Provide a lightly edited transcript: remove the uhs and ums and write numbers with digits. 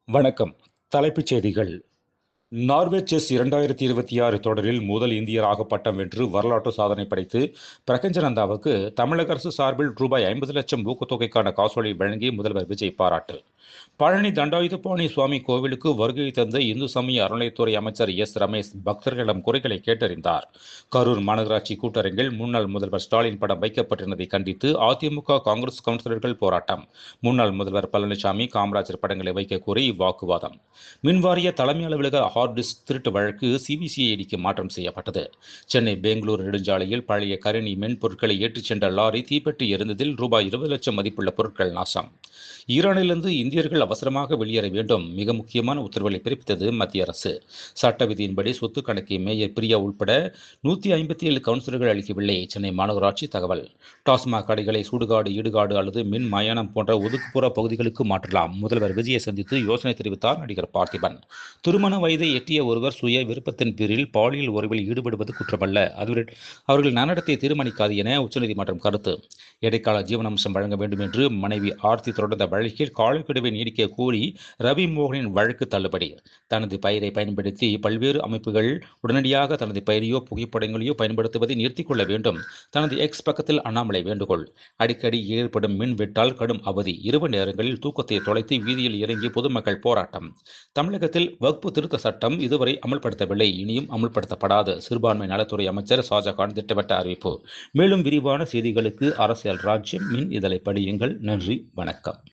வணக்கம். தலைப்புச் செய்திகள். நார்வே செஸ் 2026 தொடரில் முதல் இந்தியராக பட்டம் வென்று வரலாற்று சாதனை படைத்து பிரகஞ்சனந்தாவுக்கு தமிழக அரசு சார்பில் ரூபாய் 50 லட்சம் ஊக்கத்தொகைக்கான காசோலை வழங்கி முதல்வர் விஜய் பாராட்டு. பழனி தண்டாயுதபாணி சுவாமி கோவிலுக்கு வருகை தந்த இந்து சமய அறநிலையத்துறை அமைச்சர் எஸ். ரமேஷ் பக்தர்களிடம் குறைகளை கேட்டறிந்தார். கரூர் மாநகராட்சி கூட்டரங்கில் முன்னாள் முதல்வர் ஸ்டாலின் படம் வைக்கப்பட்டிருந்ததை கண்டித்து அதிமுக, காங்கிரஸ் கவுன்சிலர்கள் போராட்டம். முன்னாள் முதல்வர் பழனிசாமி, காமராஜர் படங்களை வைக்க கோரி வாக்குவாதம். மின்வாரிய தலைமை அலுவலக ஹார்ட் டிஸ்க் திருட்டு வழக்கு சிபிசிஐடிக்கு மாற்றம் செய்யப்பட்டது. சென்னை பெங்களூரு நெடுஞ்சாலையில் பழைய கரிணி மென்பொருட்களை ஏற்றிச் சென்ற லாரி தீப்பற்றி எரிந்ததில் ரூபாய் 20 லட்சம் மதிப்புள்ள பொருட்கள் நாசம். ஈரானிலிருந்து இந்தியர்கள் அவசரமாக வெளியேற வேண்டும், மிக முக்கியமான உத்தரவுகளை பிறப்பித்தது மத்திய அரசு. சட்ட விதியின்படி சொத்து கணக்கை மேயர் பிரியா உட்பட 157 கவுன்சிலர்கள் அளிக்கவில்லை. சென்னை மாநகராட்சி தகவல். டாஸ்மாக் கடைகளை சுடுகாடு, இடுகாடு அல்லது மின் மயானம் போன்ற ஒதுக்குப்புற பகுதிகளுக்கு மாற்றலாம். முதல்வர் விஜயை சந்தித்து யோசனை தெரிவித்தார் நடிகர் பார்த்திபன். திருமண வயதை எட்டிய ஒருவர் சுய விருப்பத்தின் பேரில் பாலியல் உறவில் ஈடுபடுவது குற்றமல்ல, அவர்கள் நன்னடத்தை தீர்மானிக்காது என உச்சநீதிமன்றம் கருத்து. இடைக்கால ஜீவனாம்சம் வழங்க வேண்டும் என்று மனைவி ஆர்த்தி தொடர்ந்த வழக்கில் காலக்கெடுவை நீடிக்க கோரி ரவி மோகனின் வழக்கு தள்ளுபடி. தனது பெயரை பயன்படுத்தி பல்வேறு அமைப்புகள் உடனடியாக தனது பெயரையோ புகைப்படங்களையோ பயன்படுத்துவதை நிறுத்திக் கொள்ள வேண்டும். தனது எக்ஸ் பக்கத்தில் அண்ணாமலை வேண்டுகோள். அடிக்கடி ஏற்படும் மின் வெட்டால் கடும் அவதி. இரவு நேரங்களில் தூக்கத்தை தொலைத்து வீதியில் இறங்கி பொதுமக்கள் போராட்டம். தமிழகத்தில் வக்பு திருத்த சட்டம் இதுவரை அமல்படுத்தவில்லை, இனியும் அமல்படுத்தப்படாது. சிறுபான்மை நலத்துறை அமைச்சர் ஷாஜகான் திட்டவட்ட அறிவிப்பு. மேலும் விரிவான செய்திகளுக்கு அரசியல் ராஜ்யம் மின் இதழை படியுங்கள். நன்றி, வணக்கம்.